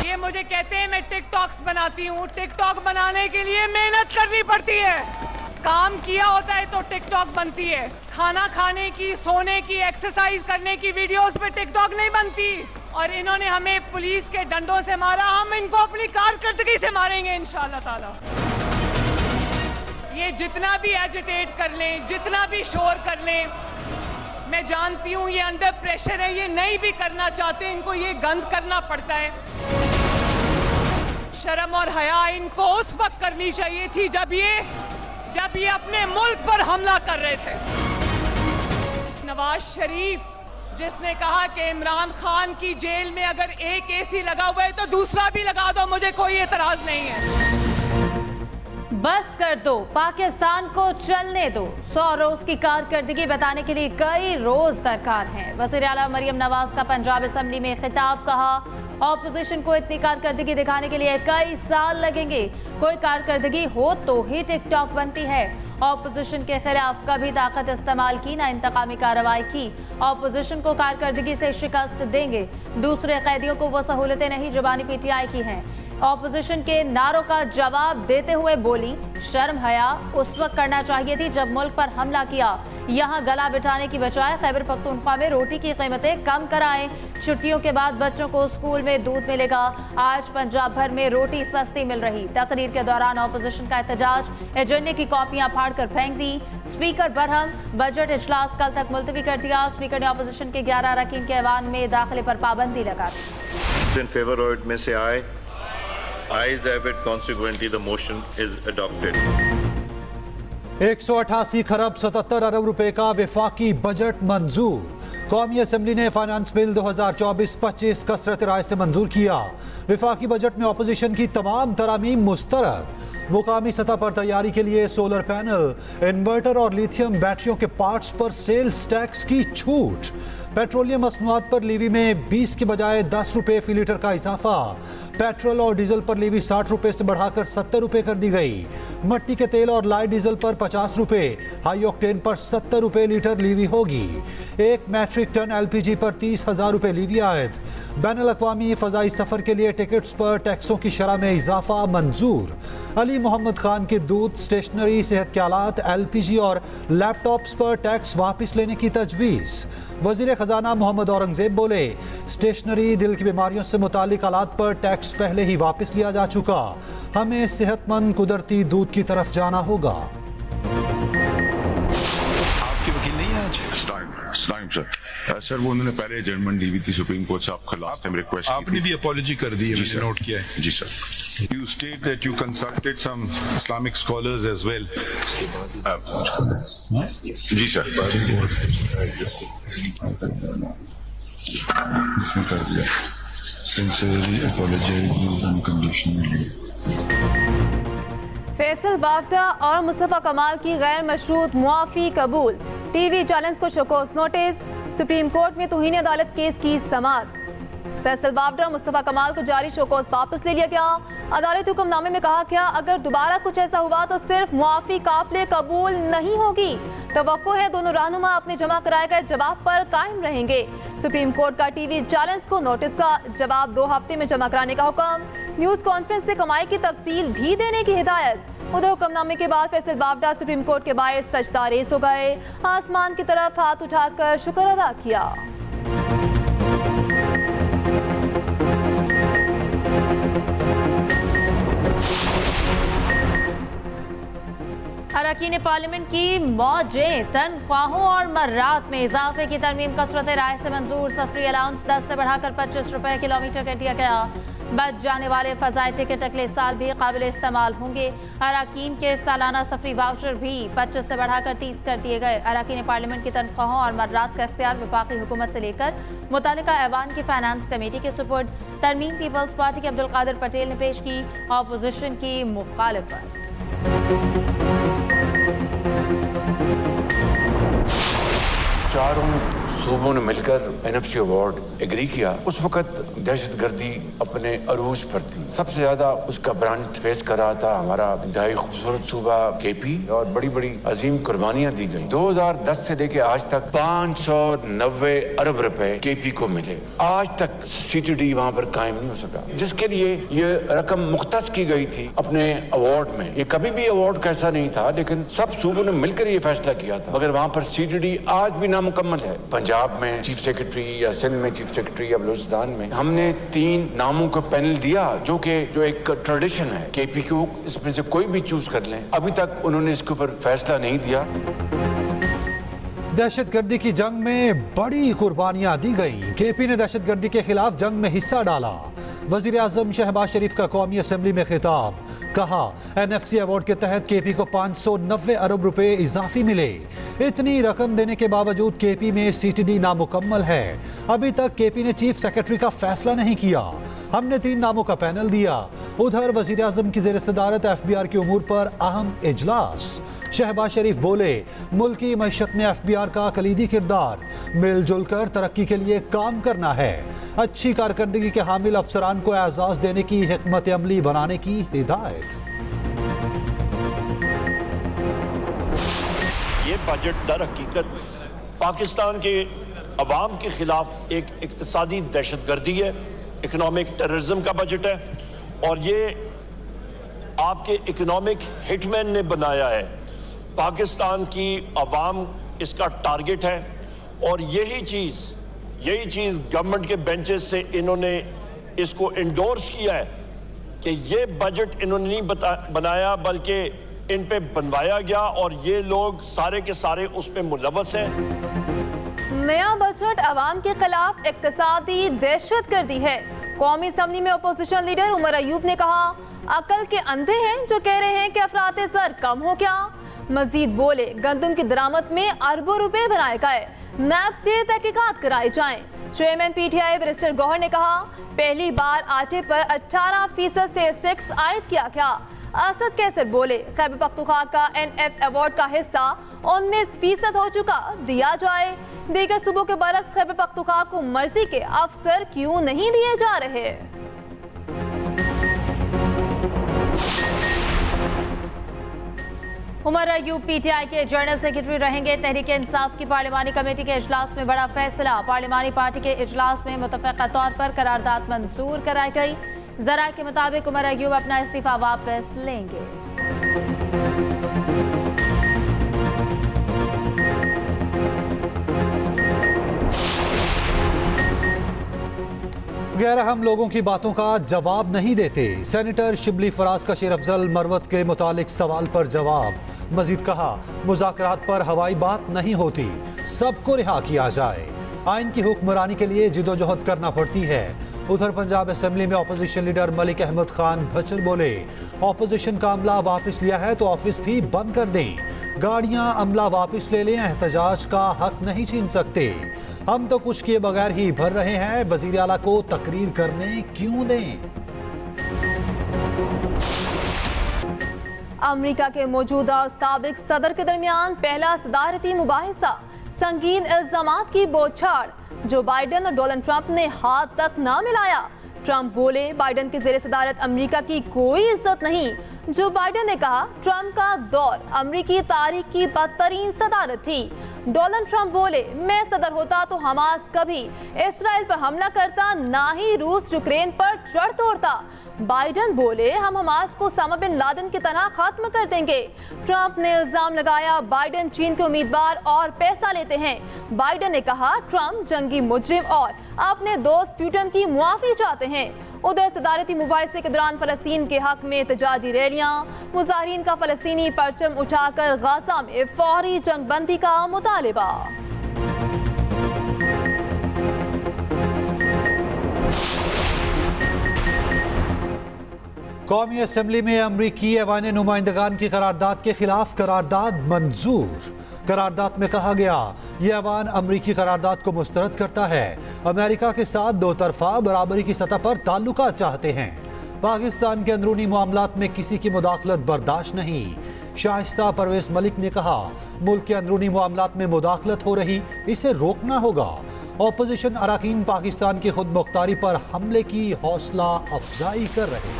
ये मुझे कहते हैं मैं टिकटॉक्स बनाती हूँ। टिकटॉक बनाने के लिए मेहनत करनी पड़ती है। काम किया होता है तो टिकटॉक बनती है। खाना खाने की, सोने की, एक्सरसाइज करने की वीडियोस पे टिकटॉक नहीं बनती। और इन्होंने हमें पुलिस के डंडों से मारा, हम इनको अपनी कारकर्दगी से मारेंगे इंशाल्लाह ताला। ये जितना भी एजिटेट कर लें, जितना भी शोर कर लें, मैं जानती हूँ ये अंडर प्रेशर है, ये नहीं भी करना चाहते, इनको ये गंद करना पड़ता है। शर्म और हया इनको उस वक्त करनी चाहिए थी जब ये अपने मुल्क पर हमला कर रहे थे। नवाज शरीफ जिसने कहा कि इमरान खान की जेल में अगर एक एसी लगा हुआ है तो दूसरा भी लगा दो, मुझे कोई एतराज नहीं है। बस कर दो, पाकिस्तान को चलने दो। 100 रोज की कारकर्दगी बताने के लिए कई रोज दरकार हैं। वज़ीर आला मरियम नवाज का पंजाब असेंबली में खिताब। कहा ऑपोजिशन को इतनी कारकर्दगी दिखाने के लिए कई साल लगेंगे। कोई कारकर्दगी हो तो ही टिकटॉक बनती है। ऑपोजिशन के खिलाफ कभी ताकत इस्तेमाल की ना इंतकामी कार्रवाई की। ऑपोजिशन को कारकर्दगी से शिकस्त देंगे। दूसरे कैदियों को वो सहूलतें नहीं जो बानी पीटीआई की हैं। ऑपोजिशन के नारों का जवाब देते हुए बोली, शर्म हया उस वक्त करना चाहिए थी जब मुल्क पर हमला किया। यहाँ गला बिठाने की बजाय खैबर पख्तूनख्वा में रोटी की कीमतें कम कराएं। छुट्टियों के बाद बच्चों को स्कूल में दूध मिलेगा। आज पंजाब भर में रोटी सस्ती मिल रही। तकरीर के दौरान ऑपोजिशन का एहतजाज, एजेंडे की कॉपियां फाड़कर फेंक दी। स्पीकर बरहम, बजट इजलास कल तक मुलतवी कर दिया। स्पीकर ने ऑपोजिशन के 11 अरकान के ऐवान में दाखिले पर पाबंदी लगा दी। In favor में से आए, ayes have it, consequently the motion is adopted. 188 खरब 77 अरब रुपए का विफाकी बजट मंजूर। कौमी असेंबली ने फाइनेंस बिल 2024-25 कसरत राय से मंजूर किया। विफाकी बजट में अपोजिशन की तमाम तरामीम मुस्तरद। मुकामी सतह पर तैयारी के लिए सोलर पैनल, इन्वर्टर और लिथियम बैटरियों के पार्ट्स पर सेल्स टैक्स की छूट। पेट्रोलियम मसनूआत पर लीवी में 20 के बजाय 10 रुपए फी लीटर का इजाफा। पेट्रोल और डीजल पर लीवी 60 रुपए से बढ़ाकर 70 रुपए कर दी गई। मट्टी के तेल और लाइट डीजल पर 50 रुपए, हाई ऑक्टेन पर 70 रुपए लीटर लीवी होगी। 1 मैट्रिक टन LPG पर 30,000 रुपए लीवी आयद। बैनुल अक़वामी फ़ज़ाई सफ़र के लिए टिकट्स पर टैक्सों की शरह में इजाफा मंजूर। अली मोहम्मद खान के दूध, स्टेशनरी, सेहत के आलात, LPG और लैपटॉप्स पर टैक्स वापस लेने की तजवीज़। वज़ीर ख़जाना मोहम्मद औरंगज़ेब बोले, स्टेशनरी, दिल की बीमारियों से मुतालिक आलात पर टैक्स पहले ही वापस लिया जा चुका। हमें सेहतमंद कुदरती दूध की तरफ जाना होगा। आपके वकील नहीं है आज? सर वो उन्होंने पहले जजमेंट दी हुई थी सुप्रीम कोर्ट से। आपका लास्ट टाइम रिक्वेस्ट आपने भी अपॉलॉजी कर दी है, मैंने नोट किया है। जी sir. You state that you consulted some Islamic scholars as well. जी sir. Sincerely apologize unconditionally. Faisal Vawda और मुस्तफ़ा कमाल की गैर मशरूत मुआफ़ी कबूल। टीवी चैनल्स को शोकॉज नोटिस। सुप्रीम कोर्ट में तौहीन अदालत केस की समाअत। फैसल वाफ्टा और मुस्तफ़ा कमाल को जारी शोकॉज वापस ले लिया गया। अदालती हुक्मनामे में कहा गया, अगर दोबारा कुछ ऐसा हुआ तो सिर्फ मुआफ़ी काबिले कबूल नहीं होगी। तवक्को है दोनों रहनुमा अपने जमा कराए गए जवाब पर कायम रहेंगे। सुप्रीम कोर्ट का टीवी चैनल्स को नोटिस का जवाब 2 हफ्ते में जमा कराने का हुक्म। न्यूज़ कॉन्फ्रेंस से कमाई की तफसील भी देने की हिदायत। उधर हुक्मनामे के बाद फैसल वाफ्टा सुप्रीम कोर्ट के बाहर सजदा रेस हो गए। आसमान की तरफ हाथ उठाकर शुक्र अदा किया। अरकान पार्लियामेंट की मौजें। तनख्वाहों और मर्रात में इजाफे की तरमीम कसरत राय से मंजूर। सफरी अलाउंस 10 से बढ़ाकर 25 रुपए किलोमीटर कर दिया गया। बच जाने वाले फ़ज़ाई टिकट अगले साल भी काबिल इस्तेमाल होंगे। अरकान के सालाना सफरी वाउचर भी 25 से बढ़ाकर 30 कर दिए गए। अरकान पार्लियामेंट की तनख्वाहों और मर्रात का इख्तियार वफाकी हुकूमत से लेकर मुतालिका ऐवान की फाइनेंस कमेटी के सुपुर्द। तरमीम पीपल्स पार्टी के अब्दुल कादिर पटेल ने पेश की। ऑपोजिशन की मुखालिफत। चारों सूबों ने मिलकर NFC अवार्ड एग्री किया, उस वक्त दहशतगर्दी अपने अरूज पर थी। सबसे ज्यादा उसका ब्रांड फेस कर रहा था हमारा इंतहाई खूबसूरत सूबा KP और बड़ी बड़ी अजीम कुर्बानियां दी गई। 2010 से लेके आज तक 590 अरब रुपए KP को मिले। आज तक CTD वहां पर कायम नहीं हो सका, जिसके लिए ये रकम मुख्तस की गई थी अपने अवार्ड में। ये कभी भी अवार्ड का ऐसा नहीं था, लेकिन सब सूबों ने मिलकर ये फैसला किया था, मगर वहां पर CTD आज भी नामुकम्मल है। पंजाब में चीफ सेक्रेटरी या सिंध में चीफ सेक्रेटरी या बलूचिस्तान में हमने 3 नामों को पैनल दिया, जो एक ट्रेडिशन है KP को, इसमें से कोई भी चूज कर लें। अभी तक उन्होंने इसके ऊपर फैसला नहीं दिया। दहशतगर्दी की जंग में बड़ी कुर्बानियां दी गईं। KP ने दहशतगर्दी के खिलाफ जंग में हिस्सा डाला। वजीर आजम शहबाज शरीफ का कौमी असम्बली में खिताब, कहा NFC अवार्ड के तहत KP को 590 अरब रुपए इजाफी मिले। इतनी रकम देने के बावजूद KP में CTD नामुकम्मल है। अभी तक KP ने चीफ सेक्रेटरी का फैसला नहीं किया। हमने 3 नामों का पैनल दिया। उधर वजीर आजम की ज़ेर सदारत FBR के उमूर पर अहम इजलास। शहबाज शरीफ बोले, मुल्की मईशत में FBR का कलीदी किरदार, मिलजुल कर तरक्की के लिए काम करना है। अच्छी कारकर्दगी के हामिल अफसरान को एजाज देने की हिकमत अमली बनाने की हिदायत। ये बजट दर हकीकत पाकिस्तान के अवाम के खिलाफ एक इक्तिसादी दहशतगर्दी है, इकोनॉमिक टेररिज्म का बजट है, और ये आपके इकोनॉमिक हिटमैन ने बनाया है। पाकिस्तान की अवाम इसका टारगेट है, और यही चीज़ गवर्नमेंट के बेंचेस से इन्होंने इसको इंडोर्स किया है कि ये बजट इन्होंने नहीं बनाया, बल्कि इन पे बनवाया गया, और ये लोग सारे के सारे उस पे मुलव्वस हैं। नया बजट अवाम के खिलाफ इक्तिसादी दहशतगर्दी है। कौमी असम्बली में अपोजिशन लीडर उमर अयूब ने कहा, अकल के अंधे हैं जो कह रहे हैं कि अफराते सर कम हो क्या। मजीद बोले, गंदम की दरामद में अरबों रुपए बनाए गए, नैब से तहकीकात कराई जाएं। चेयरमैन PTI बैरिस्टर गौहर ने कहा, पहली बार आटे पर 18% सेल्स टैक्स आयद किया गया। असद कैसर बोले, खैबर पख्तूनख्वा का NF अवार्ड का हिस्सा 19% हो चुका, दिया जाए। दीगर सूबों के बरक्स खैबर पख्तूनख्वा को मर्जी के अफसर क्यों नहीं दिए जा रहे। उमर अयूब PTI के जनरल सेक्रेटरी रहेंगे। तहरीक इंसाफ की पार्लिमानी कमेटी के इजलास में बड़ा फैसला। पार्लिमानी पार्टी के इजलास में मुतफ़क़ा तौर पर करारदाद मंजूर कराई गई। ज़राए के मुताबिक उमर अयूब अपना इस्तीफा वापस लेंगे। गैर अहम लोगों की बातों का जवाब नहीं देते। सेनेटर शिबली फराज का शेर अफजल मरवत के मुतालिक सवाल पर जवाब। मजीद कहा, मुज़ाकरात पर हवाई बात नहीं होती, सबको रिहा किया जाए। आइन की हुक्मरानी के लिए जिदोजहद करना पड़ती है। उधर पंजाब असम्बली में अपोजिशन लीडर मलिक अहमद खान भचर बोले, अपोजिशन का अमला वापस लिया है तो ऑफिस भी बंद कर दें। गाड़ियां अमला वापस ले लें, एहतजाज का हक नहीं छीन सकते। हम तो कुछ किए बगैर ही भर रहे हैं, वजीर आला को तकरीर करने क्यों दें। अमेरिका के मौजूदा और साबिक सदर के दरमियान पहला सदारती मुबाहिसा, संगीन इल्जामात की बौछार। जो बाइडन और डोनाल्ड ट्रंप ने हाथ तक ना मिलाया। ट्रंप बोले, बाइडन की जेर सदारत अमेरिका की कोई इज्जत नहीं। जो बाइडन ने कहा, ट्रंप का दौर अमेरिकी तारीख की बदतरीन सदारत थी। डोनाल्ड ट्रंप बोले, मैं सदर होता तो हमास कभी इसराइल पर हमला करता, ना ही रूस यूक्रेन पर चढ़ तोड़ता। बाइडन बोले, हम हमास को ओसामा बिन लादेन की तरह खत्म कर देंगे। ट्रंप ने इल्जाम लगाया, बाइडन चीन के उम्मीदवार और पैसा लेते हैं। बाइडन ने कहा, ट्रंप जंगी मुजरिम और अपने दोस्त पुतिन की मुआफी चाहते हैं। उधर सदारती मुबाहिसे के दौरान फलस्तीन के हक में एहतजाजी रैलियां, मुजाहिरीन का फलस्तीनी परचम उठाकर गाजा में फौरी जंगबंदी का मुतालिबा। कौमी असम्बली में अमरीकी ऐवान नुमाइंदगान की करारदाद के खिलाफ करारदाद मंजूर। करारदाद में कहा गया, यह ऐवान अमरीकी करारदाद को मुस्तरद करता है। अमेरिका के साथ दो तरफा बराबरी की सतह पर ताल्लुकात चाहते हैं। पाकिस्तान के अंदरूनी मामलात में किसी की मुदाखलत बर्दाश्त नहीं। शाइस्ता परवेज मलिक ने कहा, मुल्क के अंदरूनी मामलात में मुदाखलत हो रही, इसे रोकना होगा। ऑपोजिशन अरकान पाकिस्तान की खुद मुख्तारी पर हमले की हौसला अफजाई कर रहे।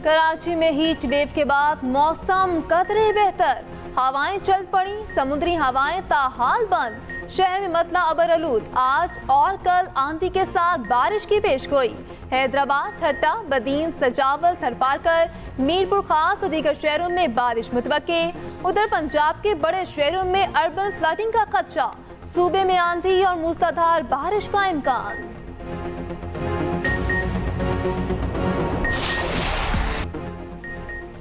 कराची में हीट वेव के बाद मौसम कतरे बेहतर, हवाएं चल पड़ी, समुद्री हवाएं ताहाल बंद, शहर में मतला अबरआलूद। आज और कल आंधी के साथ बारिश की पेशगोई। हैदराबाद, ठट्टा, बदीन, सजावल, थरपारकर, मीरपुर खास और दीगर शहरों में बारिश मुतवक्के। उधर पंजाब के बड़े शहरों में अर्बन फ्लडिंग का खदशा, सूबे में आंधी और मूसलाधार बारिश का इम्कान।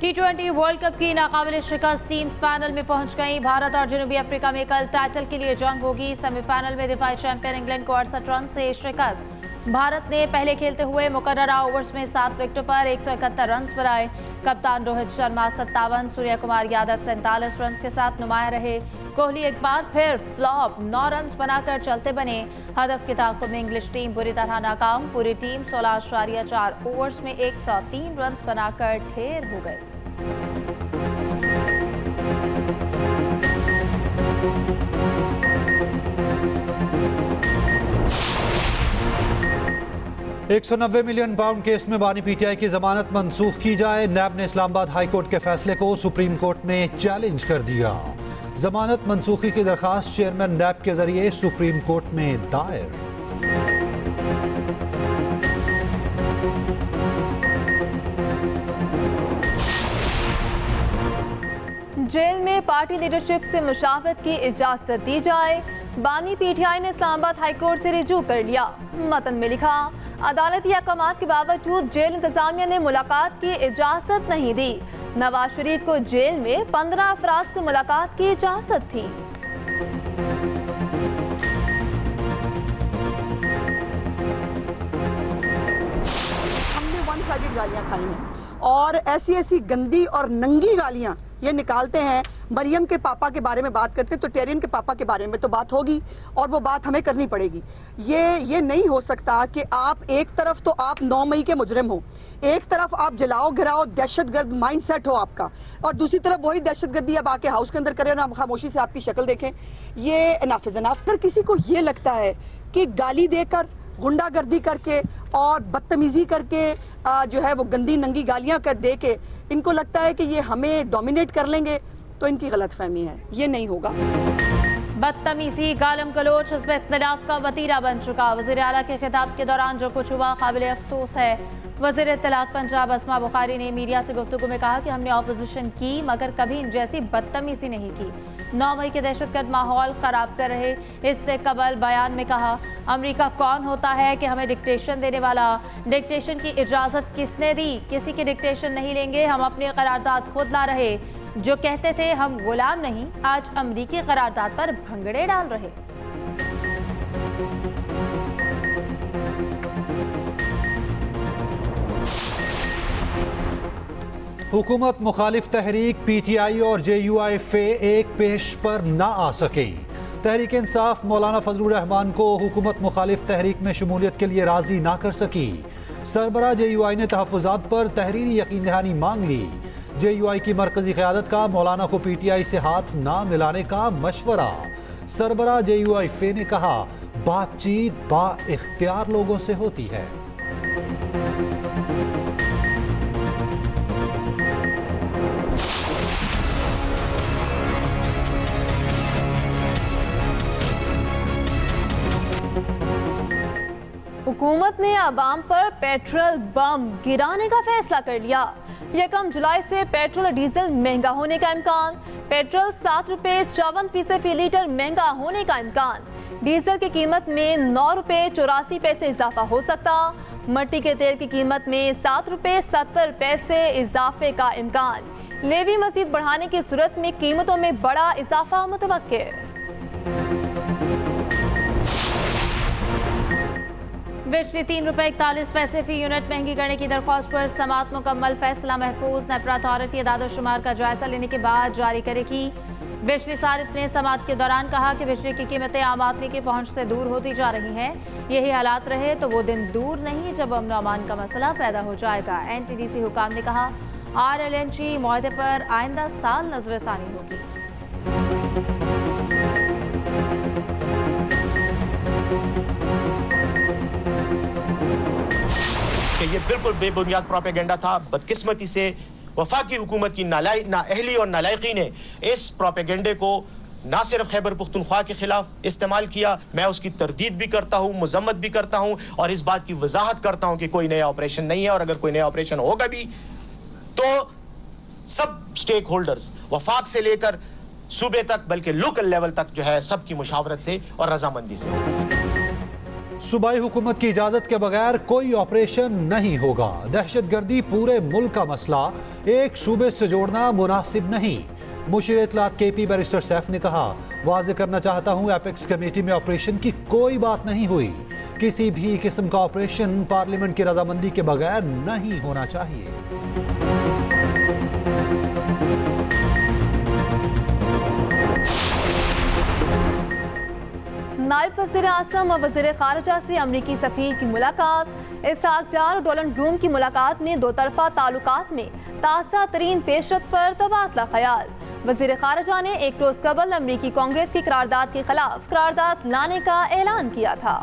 T20 वर्ल्ड कप की नाकाबिल शिकस्त टीम्स फाइनल में पहुंच गई। भारत और जनूबी अफ्रीका में कल टाइटल के लिए जंग होगी। सेमीफाइनल में दिफाई चैंपियन इंग्लैंड को 68 रन से शिकस्त। भारत ने पहले खेलते हुए मुकर्ररा ओवर्स में 7 विकेटों पर 171 रन बनाए। कप्तान रोहित शर्मा 57, सूर्य कुमार यादव 47 रन के साथ नुमाया रहे। कोहली एक बार फिर फ्लॉप 9 रन बनाकर चलते बने। हदफ के ताक़ुब में इंग्लिश टीम बुरी तरह नाकाम। पूरी टीम 16.4 ओवर्स में 103 रन बनाकर ढेर हो गई। 190 मिलियन पाउंड केस में बानी पीटीआई की जमानत मंसूख की जाए। नैब ने इस्लामाबाद हाई कोर्ट के फैसले को सुप्रीम कोर्ट में चैलेंज कर दिया। जमानत मंसूखी की दरखास्त चेयरमैन नैब के जरिए सुप्रीम कोर्ट में दायर। जेल में पार्टी लीडरशिप से मुशावरत की इजाजत दी जाए। बानी पीटीआई ने इस्लामाबाद हाई कोर्ट से रिजू कर लिया। मतन में लिखा, अदालती अहकामात के बावजूद जेल इंतजामिया ने मुलाकात की इजाजत नहीं दी। नवाज शरीफ को जेल में 15 अफराद से मुलाकात की इजाजत थी। हमने वन साइडेड गालियां खाई हैं और ऐसी ऐसी गंदी और नंगी गालियां ये निकालते हैं। मरियम के पापा के बारे में बात करते हैं तो टेरियन के पापा के बारे में तो बात होगी और वो बात हमें करनी पड़ेगी। ये नहीं हो सकता कि आप एक तरफ तो आप 9 मई के मुजरिम हो, एक तरफ आप जलाओ गिराओ दहशतगर्द माइंडसेट हो आपका, और दूसरी तरफ वही दहशतगर्दी अब आके हाउस के अंदर करें और हम खामोशी से आपकी शक्ल देखें। ये नाफिज अगर किसी को ये लगता है कि गाली देकर, गुंडागर्दी करके और बदतमीजी करके जो है वो गंदी नंगी गालियां कर दे के इनको लगता है कि ये हमें डोमिनेट कर लेंगे, तो इनकी गलतफहमी है, ये नहीं होगा। बदतमीजी, गालम गलोच इस पे इख्तिलाफ का वतीरा बन चुका। वज़ीर आला के खिताब के दौरान जो कुछ हुआ काबिल अफसोस है। वज़ीर इत्तलात पंजाब अस्मा बुखारी ने मीडिया से गुफ्तगू में कहा कि हमने ऑपोजिशन की मगर कभी इन जैसी बदतमीजी नहीं की। 9 मई के दहशतगर्द माहौल ख़राब कर रहे। इससे कबल बयान में कहा, अमेरिका कौन होता है कि हमें डिक्टेशन देने वाला? डिक्टेशन की इजाज़त किसने दी? किसी की डिक्टेशन नहीं लेंगे, हम अपनी करारदाद खुद ला रहे। जो कहते थे हम गुलाम नहीं, आज अमेरिकी करारदाद पर भंगड़े डाल रहे। हुकूमत मुखालिफ तहरीक पीटीआई और JUIF एक पेश पर ना आ सके। तहरीक इंसाफ मौलाना फजलुर रहमान को हुकूमत मुखालिफ तहरीक में शमूलियत के लिए राजी ना कर सकी। सरबरा JUI ने तहफ़्फ़ुज़ात पर तहरीरी यकीन दहानी मांग ली। JUI की मरकजी क़यादत का मौलाना को PTI से हाथ ना मिलाने का मशवरा। सरबरा JUIF ने कहा, बातचीत बाइख्तियार लोगों से होती है। हुकूमत ने आवाम पर पेट्रोल बम गिराने का फैसला कर लिया। 1 जुलाई से पेट्रोल और डीजल महंगा होने का इम्कान। पेट्रोल 7 रुपये 54 फी लीटर महंगा होने का इम्कान। डीजल की कीमत में 9 रुपये 84 पैसे इजाफा हो सकता। मट्टी के तेल की कीमत में 7 रुपये 70 पैसे इजाफे का इम्कान। लेवी मजीद बढ़ाने की सूरत में कीमतों में बड़ा इजाफा मुतवक्के। बिजली 3 रुपये 41 पैसे फी यूनिट महंगी करने की दरख्वास्त पर समाअत मुकम्मल। फैसला महफूज। नेपरा अथॉरिटी अदाद-ओ-शुमार का जायजा लेने के बाद जारी करेगी। बिजली सारिफ ने समाअत के दौरान कहा कि बिजली की कीमतें आम आदमी की पहुंच से दूर होती जा रही हैं। यही हालात रहे तो वो दिन दूर नहीं जब अमन अमान का मसला पैदा हो जाएगा। NTDC हुकाम ने कहा, RLNG मुआहदे पर आइंदा साल नजरसानी होगी। ये बिल्कुल बेबुनियाद प्रोपेगेंडा था। बदकिस्मती से वफाकी हुकूमत की नाअहली और नालायकी ने इस प्रोपेगेंडे को ना सिर्फ खैबर पुख्तनख्वा के खिलाफ इस्तेमाल किया, मैं उसकी तरदीद भी करता हूं, मुजम्मत भी करता हूं और इस बात की वजाहत करता हूं कि कोई नया ऑपरेशन नहीं है और अगर कोई नया ऑपरेशन होगा भी तो सब स्टेक होल्डर्स वफाक से लेकर सूबे तक बल्कि लोकल लेवल तक जो है सबकी मुशावरत से और रजामंदी से। सूबाई हुकूमत की इजाजत के बगैर कोई ऑपरेशन नहीं होगा। दहशतगर्दी पूरे मुल्क का मसला, एक सूबे से जोड़ना मुनासिब नहीं। मुशीर इत्तलात KP बैरिस्टर सैफ ने कहा, वाज़ेह करना चाहता हूं एपेक्स कमेटी में ऑपरेशन की कोई बात नहीं हुई। किसी भी किस्म का ऑपरेशन पार्लियामेंट की रजामंदी के बगैर नहीं होना चाहिए। नायब वज़ीर आज़म और वज़ीर ख़ारिजा से अमरीकी सफ़ीर की मुलाकात। इसहाक डार और डोनाल्ड ब्लूम की मुलाकात में दो तरफ़ा ताल्लुकात में ताज़ा तरीन पेशरफ्त पर तबादला ख्याल। वज़ीर ख़ारिजा ने एक रोज़ कबल अमरीकी कांग्रेस की करारदाद के खिलाफ करारदाद लाने का ऐलान किया था।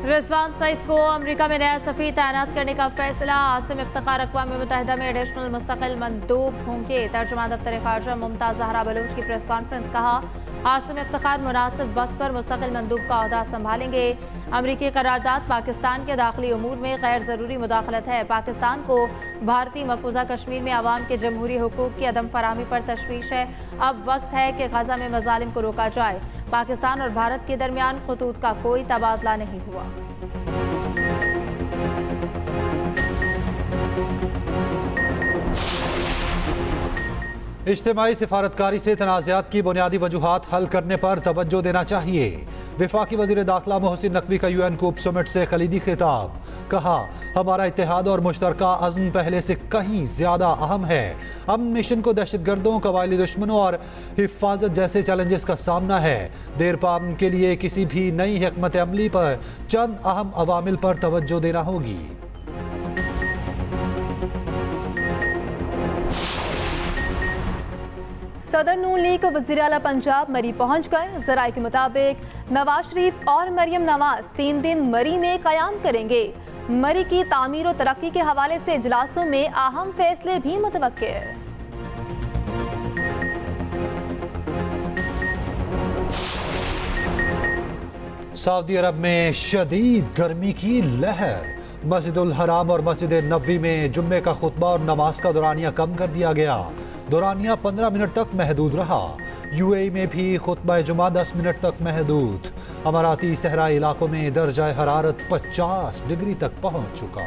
रिजवान सईद को अमेरिका में नया सफ़ीर तैनात करने का फैसला। आसिम इफ्तिखार अक़वाम मुत्तहिदा में एडिशनल मुस्तकिल मंदूब होंगे। तर्जुमान दफ्तर ख़ारिजा मुमताज़ ज़हरा बलूच की प्रेस कॉन्फ्रेंस। कहा, आसिम इफ्तिखार मुनासिब वक्त पर मुस्तकिल मंदूब का ओहदा संभालेंगे। अमरीकी करारदाद पाकिस्तान के दाखिली उमूर में गैर ज़रूरी मुदाखलत है। पाकिस्तान को भारतीय मकबूजा कश्मीर में आवाम के जमहूरी हुकूक की अदम फराहमी पर तशवीश है। अब वक्त है कि गजा में मजालिम को रोका जाए। पाकिस्तान और भारत के दरमियान खतूत का कोई तबादला नहीं हुआ। इज्तिमाई सिफारतकारी से तनाज़ात की बुनियादी वजूहात हल करने पर तवज्जो देना चाहिए। वफाकी वज़ीर दाखिला मोहसिन नकवी का UN कूप समिट से खलीदी खिताब। कहा, हमारा इत्तेहाद और मुश्तरका अज़्म पहले से कहीं ज़्यादा अहम है। अमन मिशन को दहशतगर्दों, कबायली दुश्मनों और हिफाजत जैसे चैलेंजेस का सामना है। देरपा अमन के लिए किसी भी नई हिकमत अमली पर चंद अहम अवामिल पर तवज्जो देना होगी। सदर नून लीग और वज़ीर आला पंजाब मरी पहुंच गए। ज़राए के मुताबिक नवाज शरीफ और मरियम नवाज 3 दिन मरी में क़याम करेंगे। मरी की तामीर और तरक्की के हवाले से इजलासों में अहम फैसले भी मुतवक्के है। सऊदी अरब में शदीद गर्मी की लहर। मस्जिदुल हराम और मस्जिद नबवी में जुम्मे का खुतबा और नमाज का दौरानिया कम कर दिया गया। दौरानिया 15 मिनट तक महदूद रहा। UAE में भी खुतबा जुमा 10 मिनट तक महदूद। अमाराती सहराई इलाकों में दर्जा हरारत 50 डिग्री तक पहुंच चुका।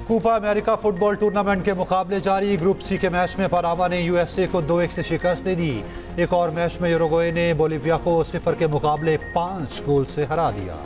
कोपा अमेरिका फुटबॉल टूर्नामेंट के मुकाबले जारी। ग्रुप C के मैच में पनामा ने USA को 2-1 से शिकस्त दे दी। एक और मैच में यूरुग्वे ने बोलिविया को 0 के मुकाबले 5 गोल से हरा दिया।